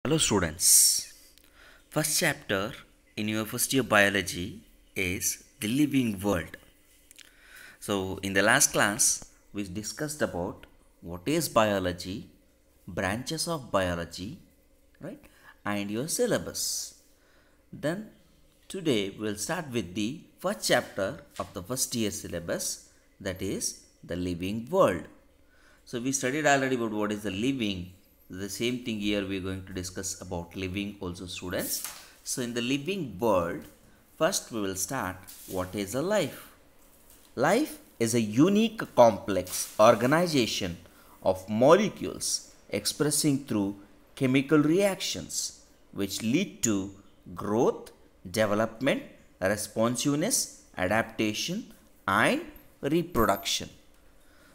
Hello students. First chapter in your first year biology is the living world. So in the last class we discussed about what is biology, branches of biology, right? And your syllabus. Then today we'll start with the first chapter of the first year syllabus, that is the living world. So we studied already about what is the living. The same thing here we are going to discuss about living also, students. So in the living world, first we will start what is a life. Life is a unique complex organization of molecules expressing through chemical reactions which lead to growth, development, responsiveness, adaptation and reproduction.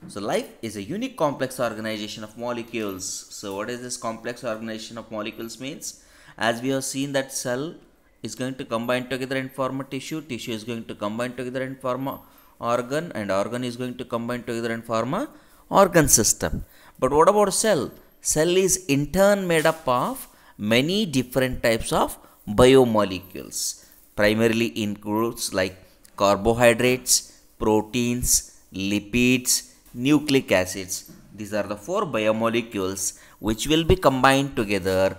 So life is a unique complex organization of molecules. So what is this complex organization of molecules means? As we have seen that cell is going to combine together and form a tissue, tissue is going to combine together and form a organ, and organ is going to combine together and form a organ system. But what about cell? Cell is in turn made up of many different types of biomolecules. Primarily includes like carbohydrates, proteins, lipids, nucleic acids. These are the four biomolecules which will be combined together,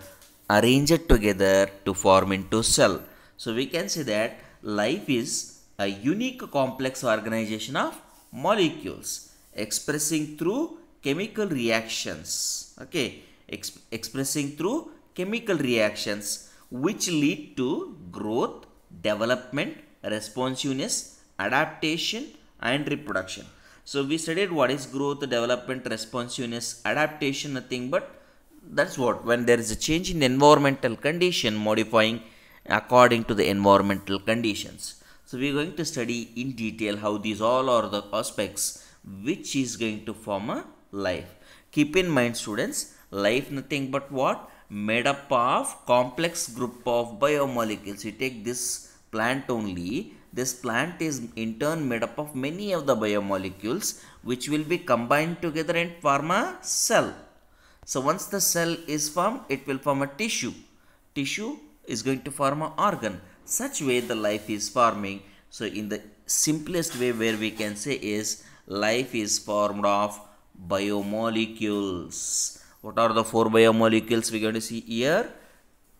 arranged together to form into cell. So we can say that life is a unique complex organization of molecules expressing through chemical reactions. Okay, expressing through chemical reactions which lead to growth, development, responsiveness, adaptation and reproduction. So we studied what is growth, development, responsiveness, adaptation, nothing but that's what when there is a change in the environmental condition, modifying according to the environmental conditions. So we are going to study in detail how these all are the aspects which is going to form a life. Keep in mind, students, life nothing but what? Made up of complex group of biomolecules. You take this plant only. This plant is in turn made up of many of the biomolecules which will be combined together and form a cell. So once the cell is formed, it will form a tissue. Tissue is going to form an organ. Such way the life is forming. So in the simplest way where we can say is life is formed of biomolecules. What are the four biomolecules we are going to see here?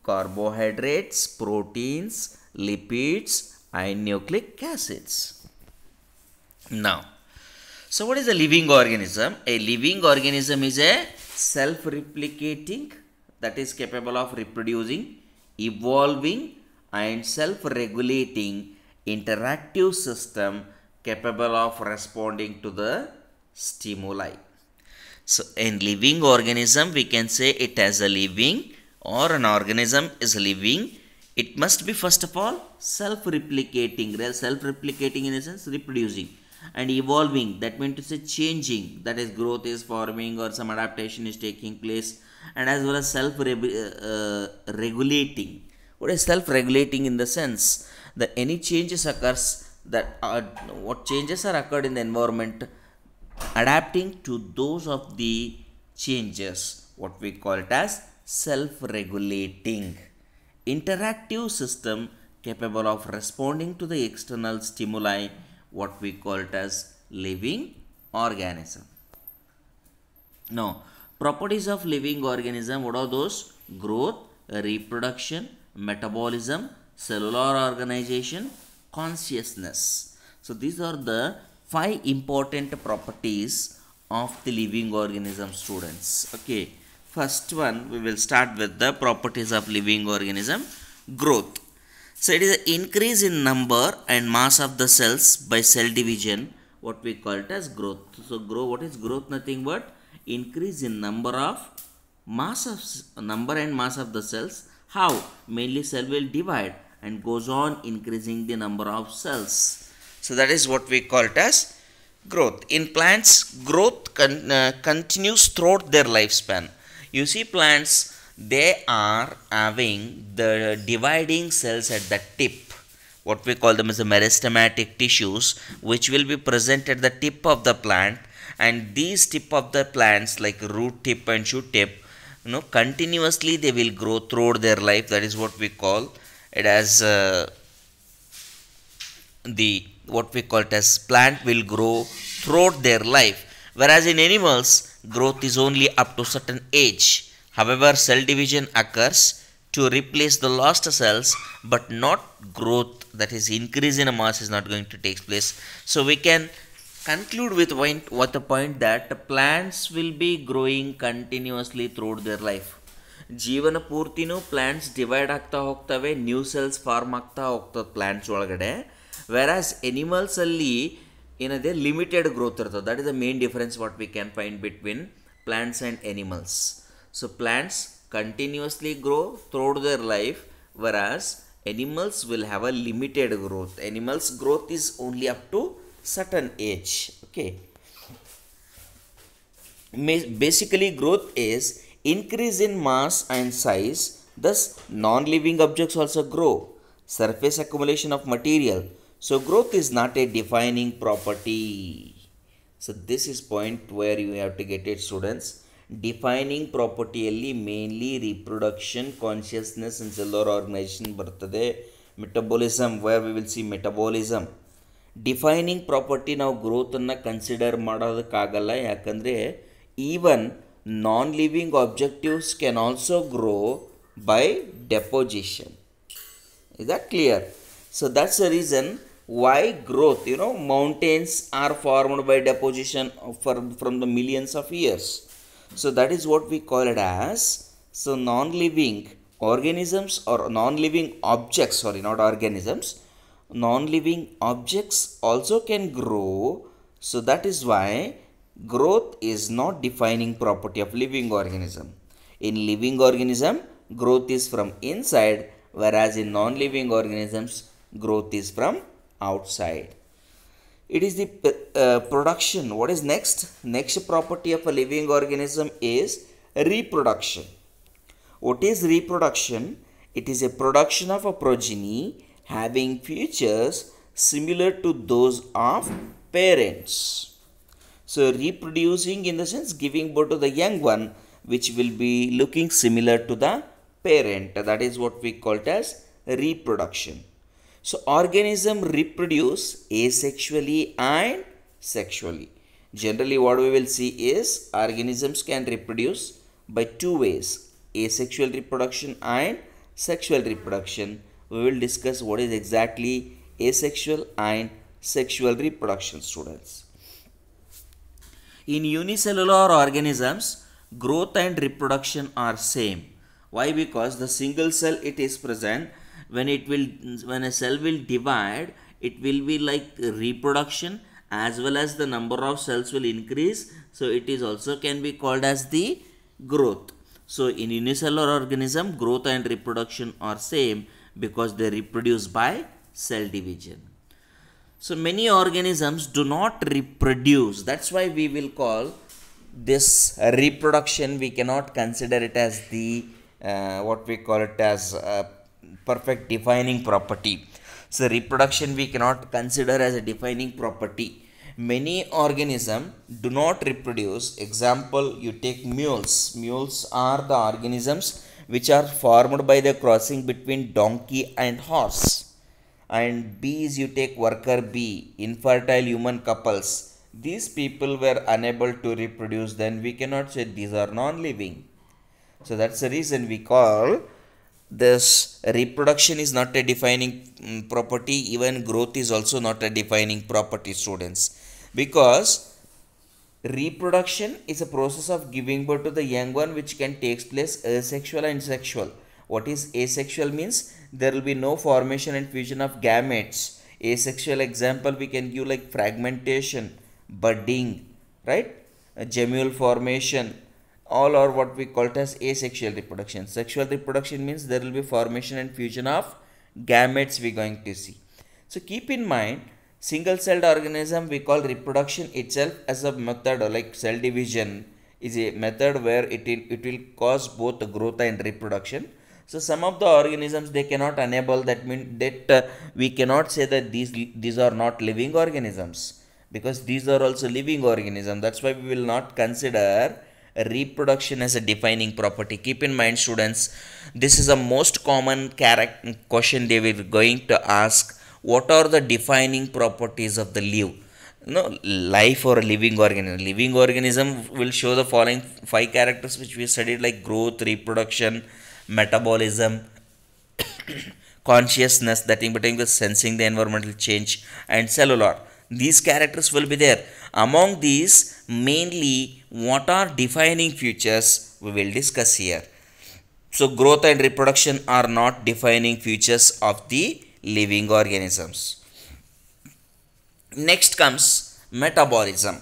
Carbohydrates, proteins, lipids and nucleic acids. Now, so what is a living organism? A living organism is a self-replicating, that is capable of reproducing, evolving and self-regulating interactive system capable of responding to the stimuli. So in living organism we can say it as a living, or an organism is living. It must be first of all self-replicating in the sense reproducing, and evolving, that means to say changing, that is growth is forming or some adaptation is taking place, and as well as self-regulating. What is self-regulating in the sense that any changes occurs, that what changes are occurred in the environment, adapting to those of the changes, what we call it as self-regulating. Interactive system capable of responding to the external stimuli, what we call it as living organism. Now, properties of living organism, what are those? Growth, reproduction, metabolism, cellular organization, consciousness. So these are the 5 important properties of the living organism, students. Okay, first one we will start with the properties of living organism. Growth. So it is an increase in number and mass of the cells by cell division, what we call it as growth. So what is growth? Nothing but increase in number and mass of the cells. How? Mainly cell will divide and goes on increasing the number of cells. So that is what we call it as growth. In plants, growth continues throughout their lifespan. You see plants, they are having the dividing cells at the tip, what we call them as the meristematic tissues, which will be present at the tip of the plant, and these tip of the plants like root tip and shoot tip, continuously they will grow throughout their life. That is what we call it as the what we call it as plant will grow throughout their life, whereas in animals growth is only up to certain age. However, cell division occurs to replace the lost cells, but not growth, that is increase in a mass is not going to take place. So we can conclude with what the point that plants will be growing continuously throughout their life. ಜೀವನ ಪೂರ್ತಿನೂ plants divide ಆಗ್ತಾ ಹೋಗ್ತವೆ, new cells form ಆಗ್ತಾ ಹೋಗ್ತದೆ plants ಒಳಗಡೆ. ವೆರಾಸ್ ಎನಿಮಲ್ಸಲ್ಲಿ ಏನಿದೆ limited growth ಇರ್ತದೆ. That is the main difference what we can find between plants and animals. So plants continuously grow throughout their life, whereas animals will have a limited growth. Animals growth is only up to certain age. Okay, basically growth is increase in mass and size. Thus non-living objects also grow. Surface accumulation of material. So growth is not a defining property. So this is point where you have to get it, students. Defining ಪ್ರಾಪರ್ಟಿಯಲ್ಲಿ mainly reproduction, consciousness in cellular organisation ಬರ್ತದೆ. Metabolism, where we will see metabolism. Defining property ನಾವು ಗ್ರೋತನ್ನು consider ಮಾಡೋದಕ್ಕಾಗಲ್ಲ, ಯಾಕಂದರೆ even non living objectives can also grow by deposition. Is that clear? So that's the reason why growth, mountains are formed by deposition from the millions of years. So that is what we call it as. So non-living organisms or non-living objects, sorry, not organisms, non-living objects also can grow. So that is why growth is not defining property of living organism. In living organism growth is from inside, whereas in non-living organisms growth is from outside. It is the production. What is next? Next property of a living organism is reproduction. What is reproduction? It is a production of a progeny having features similar to those of parents. So reproducing in the sense giving birth to the young one which will be looking similar to the parent. That is what we call it as reproduction. So organism reproduce asexually and sexually. Generally what we will see is organisms can reproduce by two ways, asexual reproduction and sexual reproduction. We will discuss what is exactly asexual and sexual reproduction, students. In unicellular organisms growth and reproduction are same. Why? Because the single cell it is present. When a cell will divide, it will be like reproduction as well as the number of cells will increase. So it is also can be called as the growth. So in unicellular organism growth and reproduction are same because they reproduce by cell division. So many organisms do not reproduce. That's why we will call this reproduction, we cannot consider it as the what we call it as perfect defining property. So reproduction we cannot consider as a defining property. Many organisms do not reproduce. Example, you take mules. Mules are the organisms which are formed by the crossing between donkey and horse. And bees, you take worker bee, infertile human couples. These people were unable to reproduce, then we cannot say these are non-living. So that's the reason we call this reproduction is not a defining property. Even growth is also not a defining property, students, because reproduction is a process of giving birth to the young one which can take place asexual and sexual. What is asexual means? There will be no formation and fusion of gametes. Asexual example we can give like fragmentation, budding, right? Gemule formation, all are what we call it as asexual reproduction. Sexual reproduction means there will be formation and fusion of gametes we are going to see. So keep in mind, single celled organism we call reproduction itself as a method, like cell division is a method where it will cause both growth and reproduction. So some of the organisms they cannot enable, that means that we cannot say that these are not living organisms, because these are also living organisms. That's why we will not consider reproduction as a defining property. Keep in mind, students, this is a most common question they were going to ask. What are the defining properties of the life or a living organism? Living organism will show the following five characters which we studied, like growth, reproduction, metabolism, consciousness, that including the sensing the environmental change, and cellular. These characters will be there. Among these, mainly what are defining features we will discuss here. So growth and reproduction are not defining features of the living organisms. Next comes metabolism.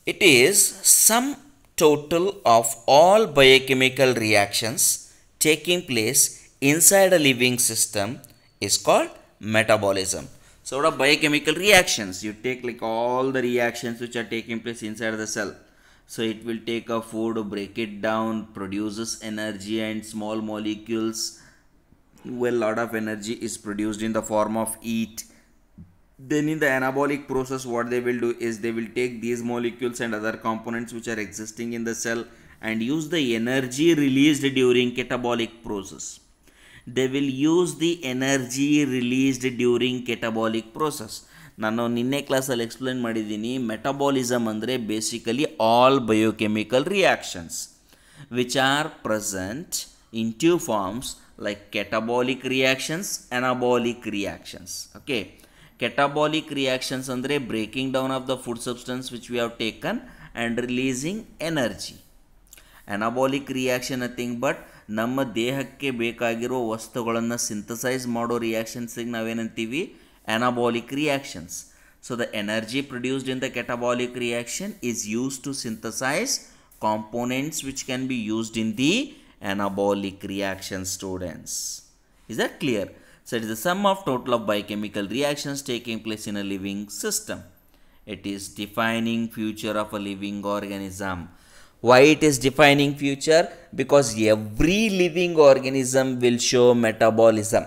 It is sum total of all biochemical reactions taking place inside a living system is called metabolism. So what are biochemical reactions? You take like all the reactions which are taking place inside the cell. So it will take a food, break it down, produces energy and small molecules. Well, lot of energy is produced in the form of heat. Then in the anabolic process, what they will do is they will take these molecules and other components which are existing in the cell and use the energy released during catabolic process. They will use the energy released during catabolic process. ನಾನು ನಿನ್ನೆ ಕ್ಲಾಸಲ್ಲಿ explain ಮಾಡಿದ್ದೀನಿ. Metabolism ಅಂದರೆ basically all biochemical reactions which are present in two forms like catabolic reactions, anabolic reactions. Okay, catabolic reactions andre breaking down of the food substance which we have taken and releasing energy. Anabolic reaction nothing but ನಮ್ಮ ದೇಹಕ್ಕೆ ಬೇಕಾಗಿರೋ ವಸ್ತುಗಳನ್ನು synthesise ಮಾಡೋ ರಿಯಾಕ್ಷನ್ಸಿಗೆ ನಾವೇನಂತೀವಿ, anabolic reactions. So the energy produced in the catabolic reaction is used to synthesize components which can be used in the anabolic reaction, students. Is that clear? So it is the sum of total of biochemical reactions taking place in a living system. It is defining future of a living organism. Why it is defining future? Because every living organism will show metabolism.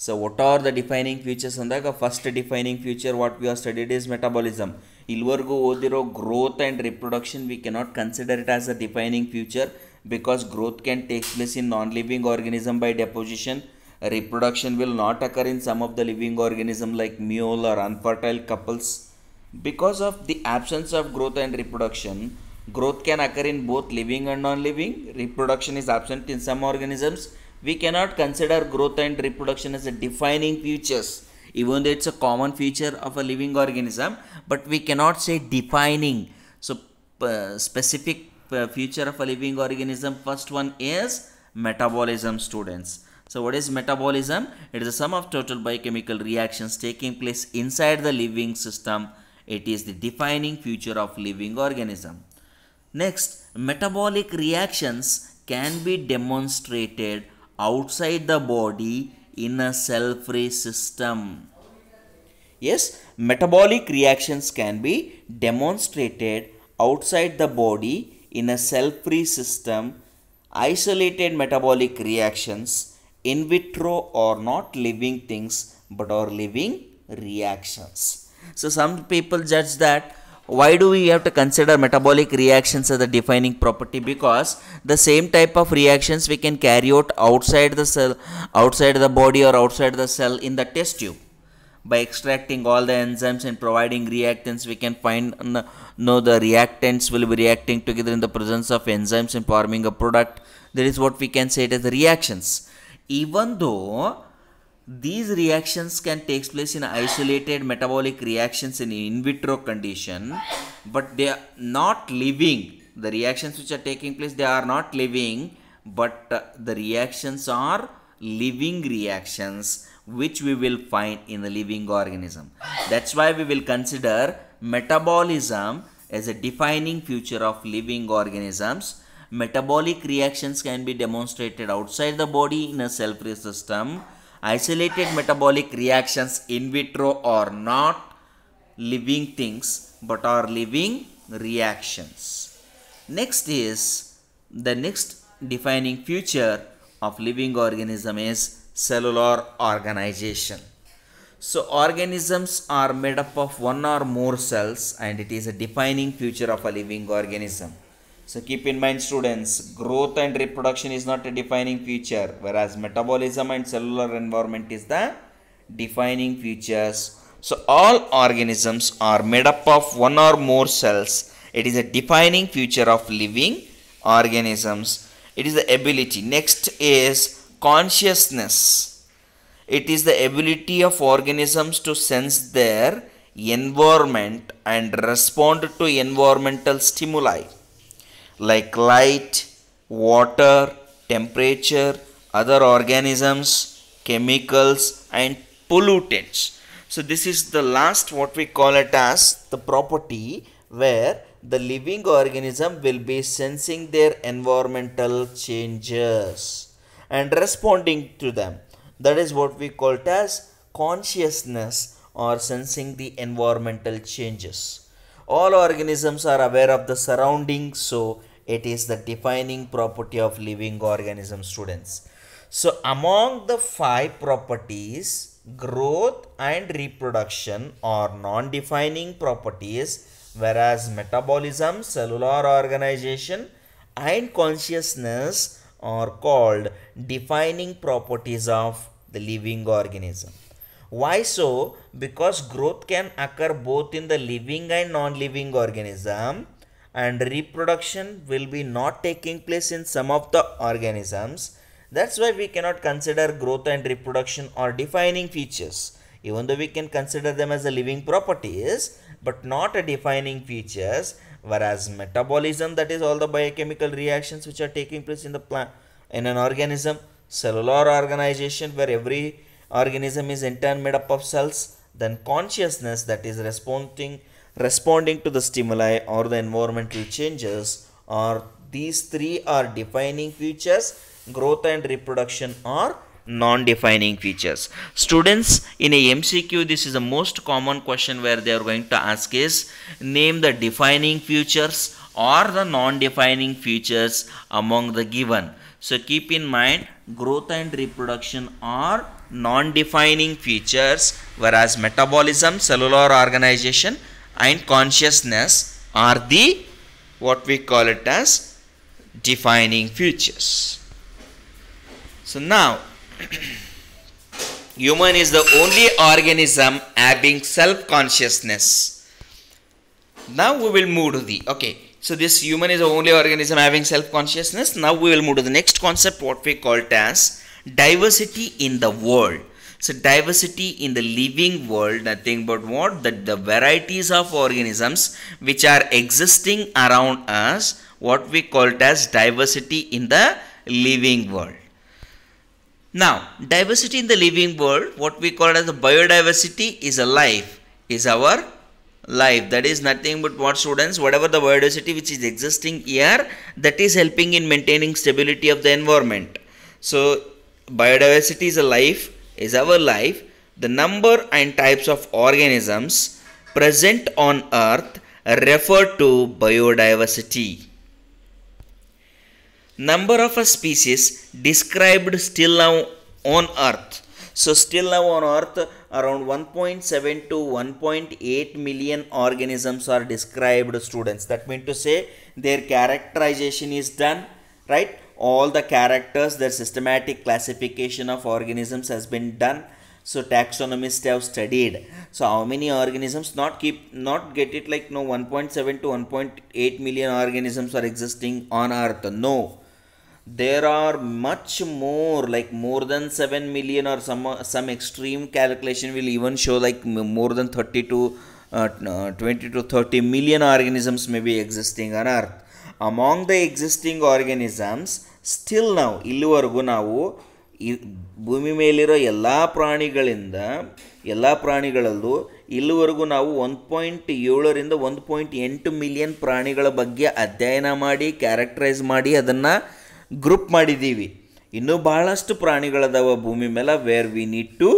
So what are the defining features ಅಂದಾಗ first defining feature what we have studied is metabolism. ಇಲ್ಲಿವರೆಗೂ ಓದಿರೋ growth and reproduction we cannot consider it as a defining feature because growth can take place in non-living organism by deposition. Reproduction will not occur in some of the living organism like mule or unfertile couples. Because of the absence of growth and reproduction, growth can occur in both living and non-living. Reproduction is absent in some organisms. We cannot consider growth and reproduction as a defining features, even though it's a common feature of a living organism, but we cannot say defining. So specific feature of a living organism, first one is metabolism, students. So what is metabolism? It is the sum of total biochemical reactions taking place inside the living system. It is the defining feature of living organism. Next, metabolic reactions can be demonstrated outside the body in a cell-free system. Yes, metabolic reactions can be demonstrated outside the body in a cell-free system. Isolated metabolic reactions in vitro are not living things but are living reactions. So some people judge that why do we have to consider metabolic reactions as a defining property? Because the same type of reactions we can carry out outside the cell, outside the body or outside the cell in the test tube. By extracting all the enzymes and providing reactants, we can find the reactants will be reacting together in the presence of enzymes and forming a product. That is what we can say it as the reactions. Even though these reactions can take place in isolated metabolic reactions in vitro condition, but they are not living. The reactions which are taking place, they are not living, but the reactions are living reactions which we will find in the living organism. That's why we will consider metabolism as a defining feature of living organisms. Metabolic reactions can be demonstrated outside the body in a cell-free system. Isolated metabolic reactions in vitro are not living things but are living reactions. Next is the next defining feature of living organism is cellular organization. So organisms are made up of one or more cells and it is a defining feature of a living organism. So keep in mind students, growth and reproduction is not a defining feature, whereas metabolism and cellular environment is the defining features. So all organisms are made up of one or more cells. It is a defining feature of living organisms. It is the ability. Next is consciousness. It is the ability of organisms to sense their environment and respond to environmental stimuli like light, water, temperature, other organisms, chemicals, and pollutants. So this is the last what we call it as the property where the living organism will be sensing their environmental changes and responding to them. That is what we call it as consciousness or sensing the environmental changes. All organisms are aware of the surroundings, so it is the defining property of living organism, students. So among the 5 properties, growth and reproduction are non-defining properties, whereas metabolism, cellular organization, and consciousness are called defining properties of the living organism. Why so? Because growth can occur both in the living and non-living organism, and reproduction will be not taking place in some of the organisms. That's why we cannot consider growth and reproduction or defining features, even though we can consider them as a living properties, but not a defining features. Whereas metabolism, that is all the biochemical reactions which are taking place in the plant, in an organism, cellular organization where every organism is in turn made up of cells, then consciousness, that is responding to the stimuli or the environmental changes, or these 3 are defining features. Growth and reproduction are non-defining features. Students, in a MCQ, this is the most common question where they are going to ask is, name the defining features or the non-defining features among the given. So keep in mind, growth and reproduction are non-defining features, whereas metabolism, cellular organization, and consciousness are the what we call it as defining features. So now human is the only organism having self-consciousness. Now we will move to the so this human is the only organism having self-consciousness. Now we will move to the next concept, what we call it as diversity in the world. So diversity in the living world, nothing but what? That the varieties of organisms which are existing around us, what we call it as diversity in the living world. Now, diversity in the living world, what we call as the biodiversity is a life, is our life. That is nothing but what, students? Whatever the biodiversity which is existing here, that is helping in maintaining stability of the environment. So, biodiversity is a life, is our life. The number and types of organisms present on earth refer to biodiversity. Number of a species described still now on earth. So still now on earth around 1.7 to 1.8 million organisms are described, students. That means to say their characterization is done, right? All the characters, their systematic classification of organisms has been done. So taxonomists have studied. So how many organisms, not get it like no 1.7 to 1.8 million organisms are existing on earth. No. There are much more, like more than 7 million, or some extreme calculation will even show like more than 30 to 20 to 30 million organisms may be existing on earth. Among the existing organisms, still now ಇಲ್ಲಿವರೆಗೂ ನಾವು ಭೂಮಿ ಮೇಲಿರೋ ಎಲ್ಲ ಪ್ರಾಣಿಗಳಲ್ಲೂ ಇಲ್ಲಿವರೆಗೂ ನಾವು 1.7 ರಿಂದ 1.8 million ಪ್ರಾಣಿಗಳ ಬಗ್ಗೆ ಅಧ್ಯಯನ ಮಾಡಿ ಕ್ಯಾರೆಕ್ಟರೈಸ್ ಮಾಡಿ ಅದನ್ನು ಗ್ರೂಪ್ ಮಾಡಿದ್ದೀವಿ. ಇನ್ನೂ ಬಹಳಷ್ಟು ಪ್ರಾಣಿಗಳದಾವ ಭೂಮಿ ಮೇಲೆ where we need to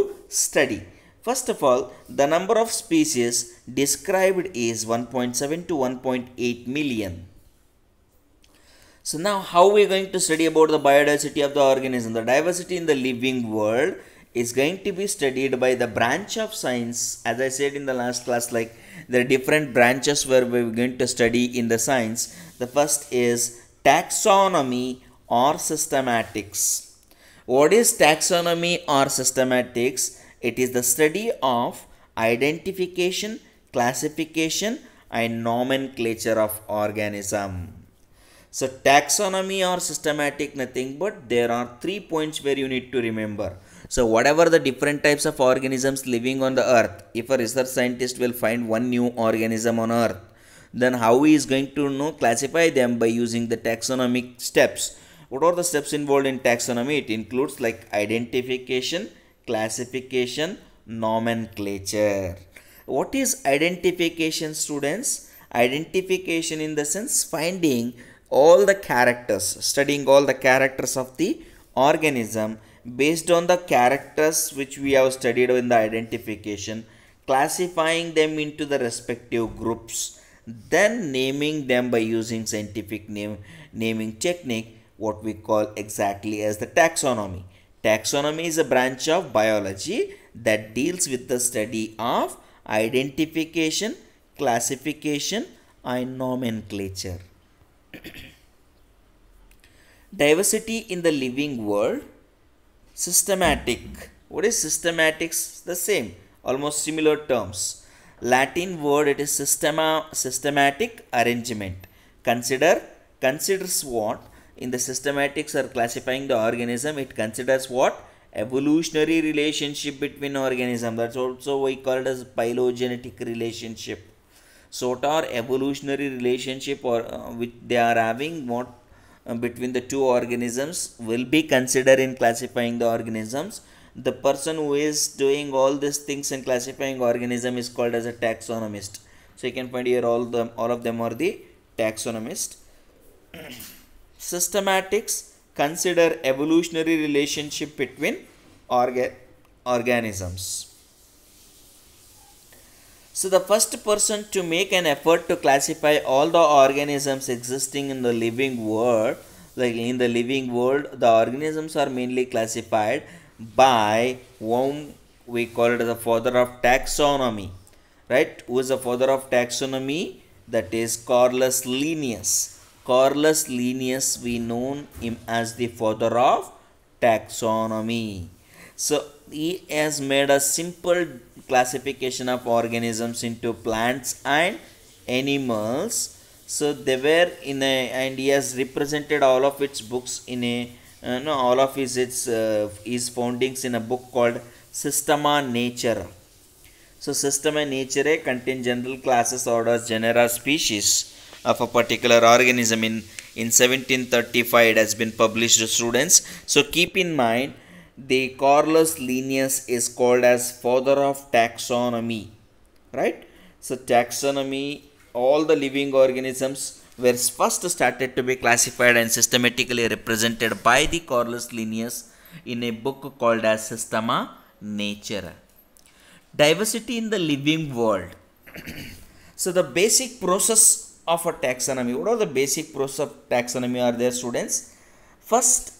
study. First of all, the number of species described is 1.7 to 1.8 million. So now how we are going to study about the biodiversity of the organism? The diversity in the living world is going to be studied by the branch of science. As I said in the last class, like there are different branches where we're going to study in the science. The first is taxonomy or systematics. What is taxonomy or systematics? It is the study of identification, classification, and nomenclature of organism. So taxonomy or systematic, nothing but there are 3 points where you need to remember. So whatever the different types of organisms living on the earth, if a research scientist will find one new organism on earth, then how he is going to classify them? By using the taxonomic steps. What are the steps involved in taxonomy? It includes like identification, classification, nomenclature. What is identification, students? Identification in the sense finding all the characters, studying all the characters of the organism. Based on the characters which we have studied in the identification, classifying them into the respective groups, then naming them by using scientific naming technique, what we call exactly as the taxonomy. Taxonomy is a branch of biology that deals with the study of identification, classification, and nomenclature. Diversity in the living world. Systematic. What is systematics? The same, almost similar terms. Latin word, it is systematic arrangement. Considers what? In the systematics or classifying the organism, it considers what? Evolutionary relationship between organism. That's also we call it as phylogenetic relationship. So what are evolutionary relationship or which they are having, what between the two organisms will be considered in classifying the organisms. The person who is doing all these things in classifying organism is called as a taxonomist. So you can find here all of them are the taxonomist. Systematics consider evolutionary relationship between organisms. So the first person to make an effort to classify all the organisms existing in the living world, like in the living world, the organisms are mainly classified by whom we call it as the father of taxonomy, right? Who is the father of taxonomy? That is Carolus Linnaeus. Carolus Linnaeus, we know him as the father of taxonomy. So he has made a simple classification of organisms into plants and animals. So they were in a, and he has represented all of its books in a all of his foundings in a book called Systema Naturae. So Systema Naturae contains general classes, orders, genera, species of a particular organism. In 1735 it has been published to students. So keep in mind, the Carolus Linnaeus is called as father of taxonomy, right? So taxonomy, all the living organisms were first started to be classified and systematically represented by the Carolus Linnaeus in a book called as Systema Naturae. Diversity in the living world. So the basic process of a taxonomy. What are the basic process of taxonomy are there, students? First,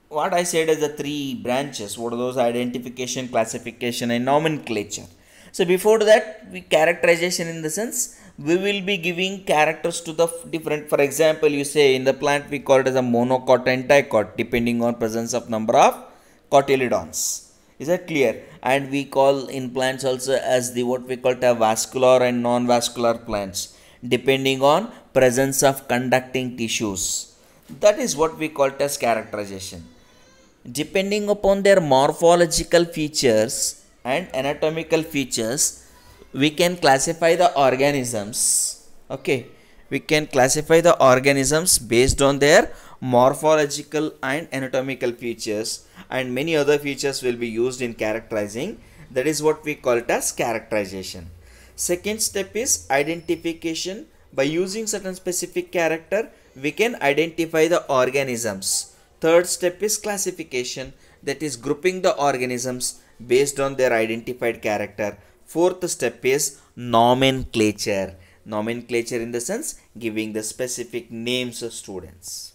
what I said is the 3 branches. What are those? Identification, classification, and nomenclature. So before that, characterization in the sense we will be giving characters to the different. For example, you say in the plant we call it as a monocot and dicot depending on presence of number of cotyledons. Is that clear? And we call in plants also as the what we call it a vascular and non-vascular plants depending on presence of conducting tissues. That is what we call it as characterization. Depending upon their morphological features and anatomical features, we can classify the organisms. Okay, we can classify the organisms based on their morphological and anatomical features, and many other features will be used in characterizing. That is what we call it as characterization. Second step is identification. By using certain specific character, we can identify the organisms. Third step is classification, that is grouping the organisms based on their identified character. Fourth step is nomenclature. Nomenclature in the sense giving the specific names of students.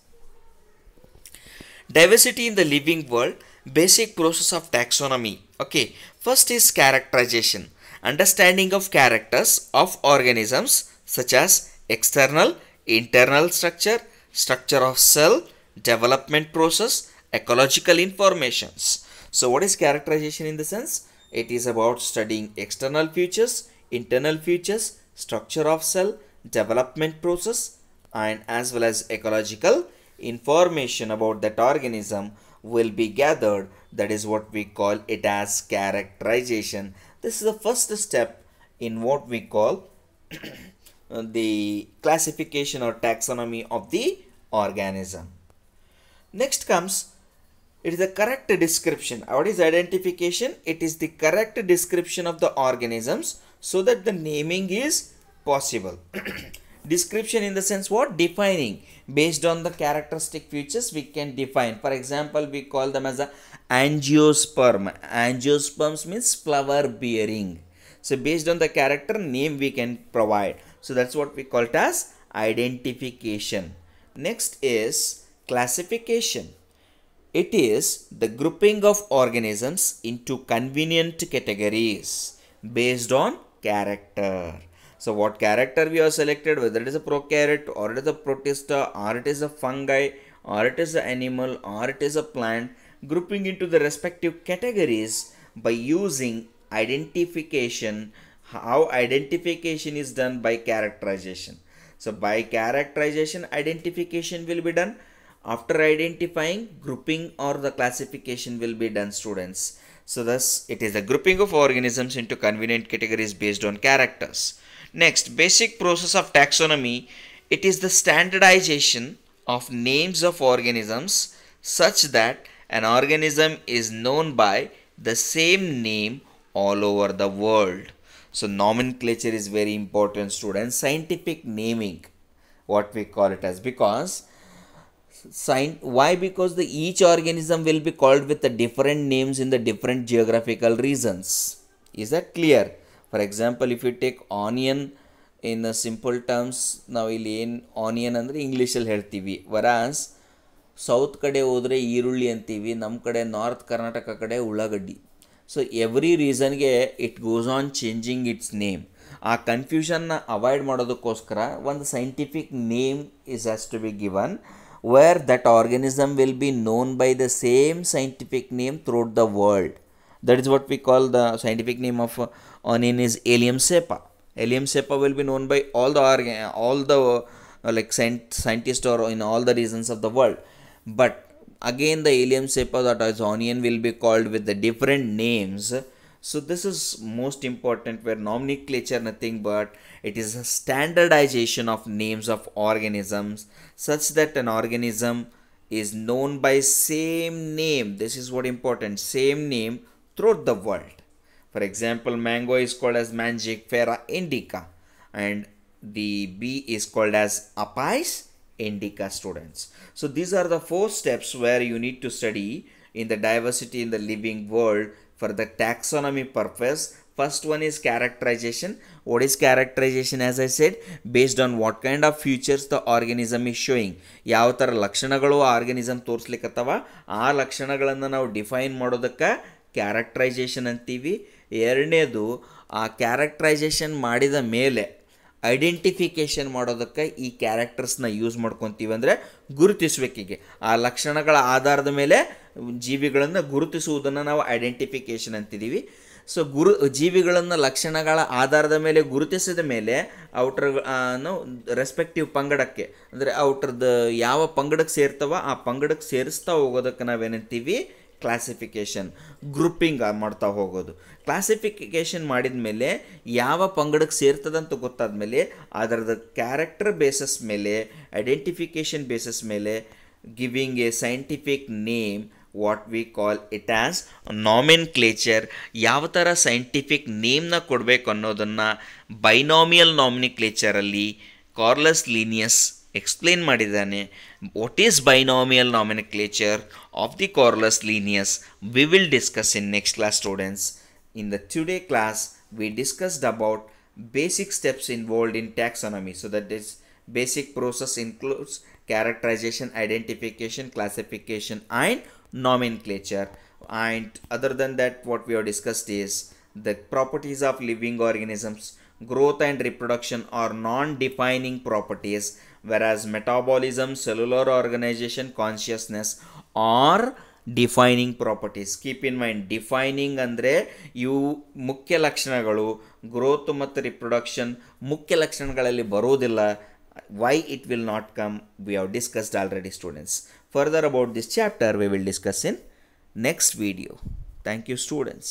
Diversity in the living world, basic process of taxonomy. Okay, first is characterization, understanding of characters of organisms such as external, internal structure, structure of cell, development process, ecological informations. So what is characterization in the sense? It is about studying external features, internal features, structure of cell, development process, and as well as ecological information about that organism will be gathered. That is what we call it as characterization. This is the first step in what we call the classification or taxonomy of the organism. Next comes, it is the correct description. What is identification? It is the correct description of the organisms so that the naming is possible. Description in the sense what? Defining. Based on the characteristic features we can define. For example, we call them as a angiosperm. Angiosperms means flower bearing. So based on the character name we can provide. So that's what we call it as identification. Next is classification. It is the grouping of organisms into convenient categories based on character. So what character we have selected, whether it is a prokaryote or it is a protista or it is a fungi or it is an animal or it is a plant, grouping into the respective categories by using identification. How identification is done? By characterization. So by characterization, identification will be done. After identifying, grouping or the classification will be done, students. So thus it is the grouping of organisms into convenient categories based on characters. Next, basic process of taxonomy. It is the standardization of names of organisms such that an organism is known by the same name all over the world. So nomenclature is very important, students. Scientific naming, what we call it as, because why? Because the each organism will be called with the different names in the different geographical regions. Is that clear? For example, if you take onion in the simple terms, ನಾವು ಇಲ್ಲಿ ಏನು onion ಅಂದರೆ ಇಂಗ್ಲೀಷಲ್ಲಿ ಹೇಳ್ತೀವಿ. ವರಾಸ್ south ಕಡೆ ಹೋದರೆ ಈರುಳ್ಳಿ ಅಂತೀವಿ, ನಮ್ಮ ಕಡೆ ನಾರ್ತ್ ಕರ್ನಾಟಕ ಕಡೆ ಉಳ್ಳಾಗಡ್ಡಿ. ಸೊ ಎವ್ರಿ ರೀಸನ್ಗೆ it goes on changing its name. ಆ ಕನ್ಫ್ಯೂಷನ್ನ ಅವಾಯ್ಡ್ ಮಾಡೋದಕ್ಕೋಸ್ಕರ ಒಂದು scientific name is has to be given, where that organism will be known by the same scientific name throughout the world. That is what we call the scientific name of onion is Allium cepa. Allium cepa will be known by all the like scientists or in all the regions of the world. But again the Allium cepa, that is onion, will be called with the different names. So this is most important, where nomenclature nothing but it is a standardization of names of organisms such that an organism is known by same name. This is what important, same name throughout the world. For example, mango is called as Mangifera indica and the bee is called as Apis indica, students. So these are the 4 steps where you need to study in the diversity in the living world for the taxonomy purpose. First one is characterization. What is characterization? As I said, based on what kind of features the organism is showing. ಯಾವ ಥರ ಲಕ್ಷಣಗಳು ಆ organism ತೋರಿಸ್ಲಿಕ್ಕತ್ತವ ಆ ಲಕ್ಷಣಗಳನ್ನು ನಾವು define ಮಾಡೋದಕ್ಕೆ characterisation ಅಂತೀವಿ. ಎರಡನೇದು, ಆ ಕ್ಯಾರೆಕ್ಟರೈಸೇಷನ್ ಮಾಡಿದ ಮೇಲೆ ಐಡೆಂಟಿಫಿಕೇಷನ್ ಮಾಡೋದಕ್ಕೆ ಈ ಕ್ಯಾರೆಕ್ಟರ್ಸ್ನ ಯೂಸ್ ಮಾಡ್ಕೊತೀವಿ. ಅಂದರೆ ಗುರುತಿಸುವಿಕೆಗೆ ಆ ಲಕ್ಷಣಗಳ ಆಧಾರದ ಮೇಲೆ ಜೀವಿಗಳನ್ನು ಗುರುತಿಸುವುದನ್ನು ನಾವು ಐಡೆಂಟಿಫಿಕೇಷನ್ ಅಂತಿದ್ದೀವಿ. ಸೊ ಜೀವಿಗಳನ್ನು ಲಕ್ಷಣಗಳ ಆಧಾರದ ಮೇಲೆ ಗುರುತಿಸಿದ ಮೇಲೆ ನಾವು ರೆಸ್ಪೆಕ್ಟಿವ್ ಪಂಗಡಕ್ಕೆ, ಅಂದರೆ ಔಟ್ರದ್ದು ಯಾವ ಪಂಗಡಕ್ಕೆ ಸೇರ್ತವ ಆ ಪಂಗಡಕ್ಕೆ ಸೇರಿಸ್ತಾ ಹೋಗೋದಕ್ಕೆ ನಾವೇನಂತೀವಿ? ಕ್ಲಾಸಿಫಿಕೇಷನ್, ಗ್ರೂಪಿಂಗ್ ಮಾಡ್ತಾ ಹೋಗೋದು. ಕ್ಲಾಸಿಫಿಕೇಷನ್ ಮಾಡಿದ ಮೇಲೆ ಯಾವ ಪಂಗಡಕ್ಕೆ ಸೇರ್ತದಂತ ಗೊತ್ತಾದ ಮೇಲೆ ಅದರದ ಕ್ಯಾರೆಕ್ಟರ್ ಬೇಸಸ್ ಮೇಲೆ, ಐಡೆಂಟಿಫಿಕೇಷನ್ ಬೇಸಸ್ ಮೇಲೆ giving a scientific name, what we call it as nomenclature. ಯಾವ ಥರ ಸೈಂಟಿಫಿಕ್ ನೇಮ್ನ ಕೊಡಬೇಕು ಅನ್ನೋದನ್ನು ಬೈನಾಮಿಯಲ್ ನಾಮಿನಿಕ್ಲೇಚರಲ್ಲಿ ಕಾರ್ಲಸ್ ಲೀನಿಯಸ್ ಎಕ್ಸ್ಪ್ಲೇನ್ ಮಾಡಿದ್ದಾನೆ. What is binomial nomenclature of the Carolus Linnaeus we will discuss in next class, students. In the today class, we discussed about basic steps involved in taxonomy. So that is basic process includes characterization, identification, classification, and nomenclature. And other than that, what we have discussed is the properties of living organisms. Growth and reproduction are non-defining properties, whereas metabolism, cellular organization, consciousness are defining properties. Keep in mind, defining ಅಂದರೆ ಇವು ಮುಖ್ಯ ಲಕ್ಷಣಗಳು. Growth ಮತ್ತು reproduction ಮುಖ್ಯ ಲಕ್ಷಣಗಳಲ್ಲಿ ಬರೋದಿಲ್ಲ. Why it will not come, we have discussed already students. Further about this chapter V will discuss in next video. Thank you students.